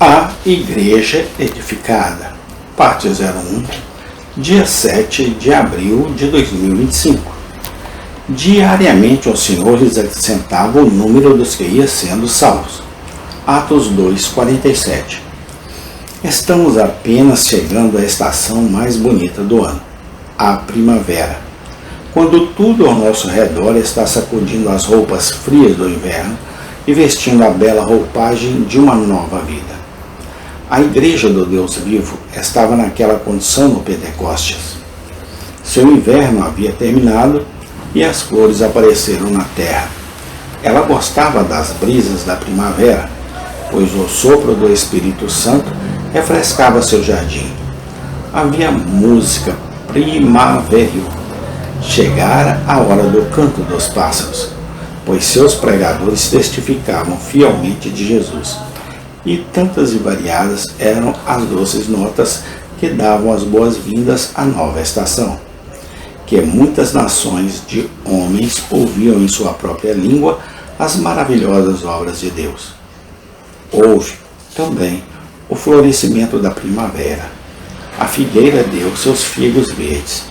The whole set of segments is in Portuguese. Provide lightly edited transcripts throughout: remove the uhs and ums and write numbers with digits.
A Igreja Edificada, parte 01, dia 7 de abril de 2025. Diariamente o Senhor lhes acrescentava o número dos que ia sendo salvos. Atos 2:47. Estamos apenas chegando à estação mais bonita do ano, a primavera, quando tudo ao nosso redor está sacudindo as roupas frias do inverno e vestindo a bela roupagem de uma nova vida. A Igreja do Deus Vivo estava naquela condição no Pentecostes. Seu inverno havia terminado e as flores apareceram na terra. Ela gostava das brisas da primavera, pois o sopro do Espírito Santo refrescava seu jardim. Havia música primaveril. Chegara a hora do canto dos pássaros, pois seus pregadores testificavam fielmente de Jesus. E tantas e variadas eram as doces notas que davam as boas-vindas à nova estação, que muitas nações de homens ouviam em sua própria língua as maravilhosas obras de Deus. Houve também o florescimento da primavera. A figueira deu seus figos verdes,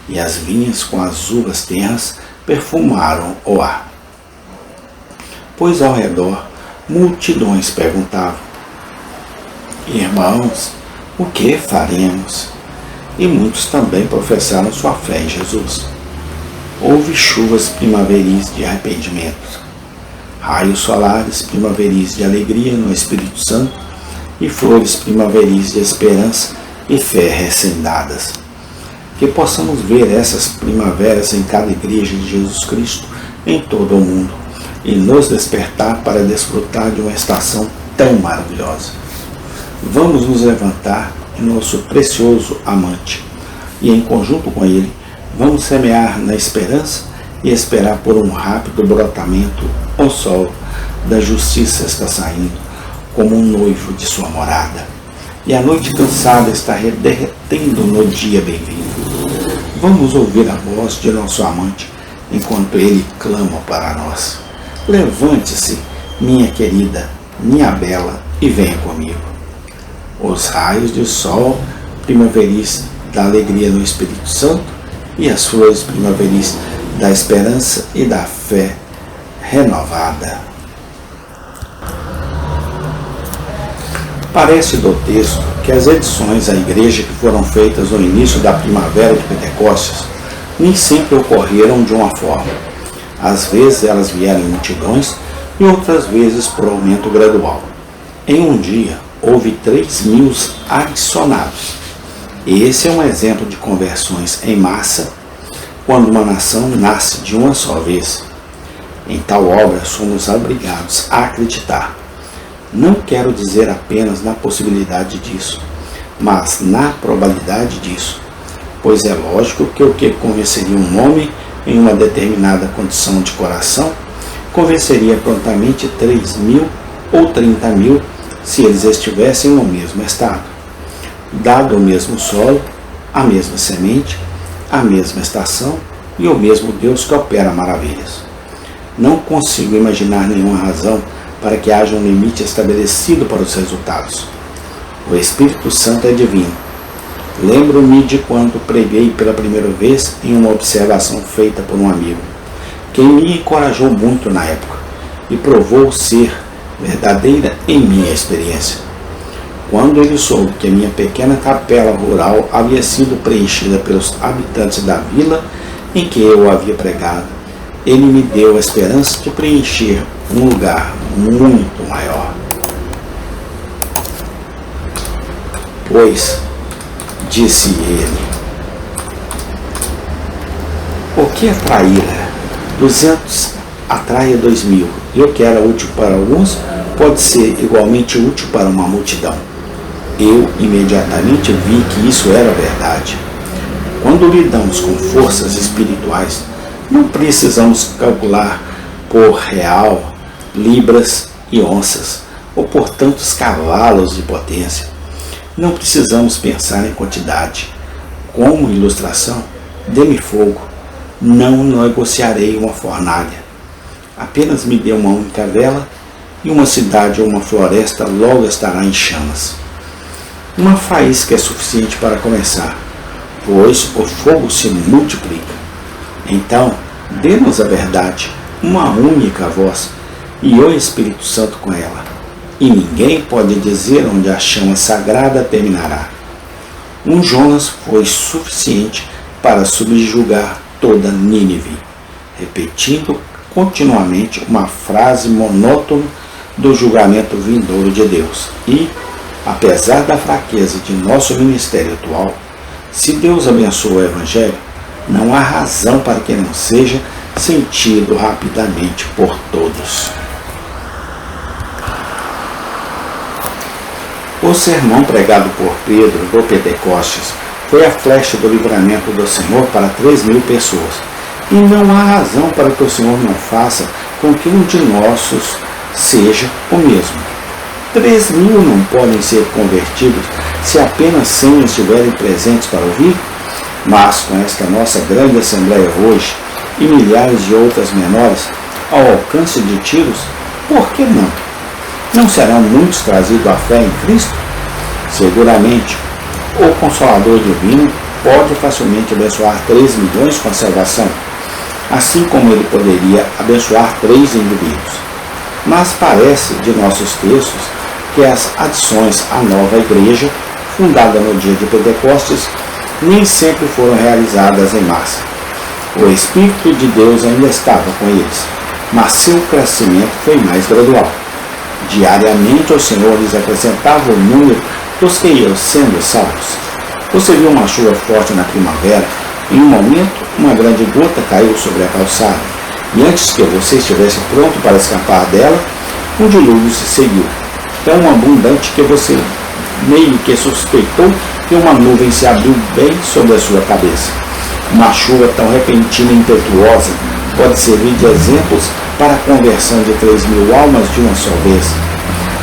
e as vinhas com as uvas tenras perfumaram o ar. Pois ao redor multidões perguntavam: irmãos, o que faremos? E muitos também professaram sua fé em Jesus. Houve chuvas primaveris de arrependimento, raios solares primaveris de alegria no Espírito Santo e flores primaveris de esperança e fé recém-dadas. Que possamos ver essas primaveras em cada igreja de Jesus Cristo em todo o mundo e nos despertar para desfrutar de uma estação tão maravilhosa. Vamos nos levantar em nosso precioso amante e, em conjunto com ele, vamos semear na esperança e esperar por um rápido brotamento. O sol da justiça está saindo como um noivo de sua morada, e a noite cansada está derretendo no dia bem-vindo. Vamos ouvir a voz de nosso amante enquanto ele clama para nós. Levante-se, minha querida, minha bela, e venha comigo. Os raios de sol primaveris da alegria no Espírito Santo e as flores primaveris da esperança e da fé renovada. Parece do texto que as edições à igreja que foram feitas no início da primavera de Pentecostes nem sempre ocorreram de uma forma. Às vezes elas vieram em multidões e outras vezes por aumento gradual. Em um dia, houve 3.000 adicionados. Esse é um exemplo de conversões em massa, quando uma nação nasce de uma só vez. Em tal obra somos obrigados a acreditar. Não quero dizer apenas na possibilidade disso, mas na probabilidade disso, pois é lógico que o que convenceria um homem em uma determinada condição de coração, convenceria prontamente 3.000 ou 30.000 se eles estivessem no mesmo estado, dado o mesmo solo, a mesma semente, a mesma estação e o mesmo Deus que opera maravilhas. Não consigo imaginar nenhuma razão para que haja um limite estabelecido para os resultados. O Espírito Santo é divino. Lembro-me de quando preguei pela primeira vez em uma observação feita por um amigo, que me encorajou muito na época e provou ser verdadeira em minha experiência. Quando ele soube que a minha pequena capela rural havia sido preenchida pelos habitantes da vila em que eu havia pregado, ele me deu a esperança de preencher um lugar muito maior. Pois, disse ele, o que atraíra 200 atrai 2.000, e o que era útil para alguns pode ser igualmente útil para uma multidão. Eu imediatamente vi que isso era verdade. Quando lidamos com forças espirituais, não precisamos calcular por real, libras e onças, ou por tantos cavalos de potência. Não precisamos pensar em quantidade. Como ilustração, dê-me fogo, não negociarei uma fornalha. Apenas me dê uma única vela e uma cidade ou uma floresta logo estará em chamas. Uma faísca é suficiente para começar, pois o fogo se multiplica. Então, dê-nos a verdade, uma única voz, e o Espírito Santo com ela. E ninguém pode dizer onde a chama sagrada terminará. Um Jonas foi suficiente para subjugar toda Nínive, repetindo continuamente uma frase monótona do julgamento vindouro de Deus. E, apesar da fraqueza de nosso ministério atual, se Deus abençoa o Evangelho, não há razão para que não seja sentido rapidamente por todos. O sermão pregado por Pedro do Pentecostes foi a flecha do livramento do Senhor para 3.000 pessoas. E não há razão para que o Senhor não faça com que um de nossos seja o mesmo. 3.000 não podem ser convertidos se apenas 100 estiverem presentes para ouvir? Mas com esta nossa grande assembleia hoje e milhares de outras menores ao alcance de tiros, por que não? Não serão muitos trazidos à fé em Cristo? Seguramente, o Consolador Divino pode facilmente abençoar 3 milhões com a salvação, assim como ele poderia abençoar 3 indivíduos. Mas parece, de nossos textos, que as adições à nova igreja, fundada no dia de Pentecostes, nem sempre foram realizadas em massa. O Espírito de Deus ainda estava com eles, mas seu crescimento foi mais gradual. Diariamente o Senhor lhes acrescentava o número dos que iam sendo salvos. Você viu uma chuva forte na primavera, em um momento uma grande gota caiu sobre a calçada, e antes que você estivesse pronto para escapar dela, um dilúvio se seguiu, tão abundante que você meio que suspeitou que uma nuvem se abriu bem sobre a sua cabeça. Uma chuva tão repentina e impetuosa pode servir de exemplos para a conversão de 3.000 almas de uma só vez.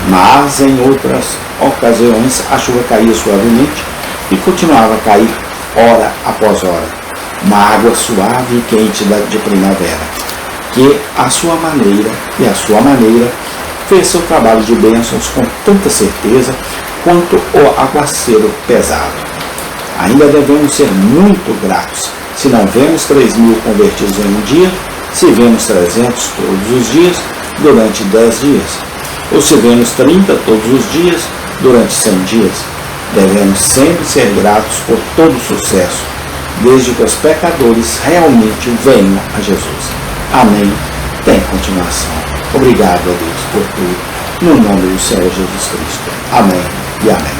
Mas em outras ocasiões a chuva caía suavemente e continuava a cair hora após hora. Uma água suave e quente de primavera, que à sua maneira fez seu trabalho de bênçãos com tanta certeza quanto o aguaceiro pesado. Ainda devemos ser muito gratos se não vemos 3.000 convertidos em um dia, se vemos 300 todos os dias durante 10 dias, ou se vemos 30 todos os dias durante 100 dias. Devemos sempre ser gratos por todo o sucesso, desde que os pecadores realmente venham a Jesus. Amém. Tem continuação. Obrigado a Deus por tudo. No nome do Senhor Jesus Cristo. Amém e amém.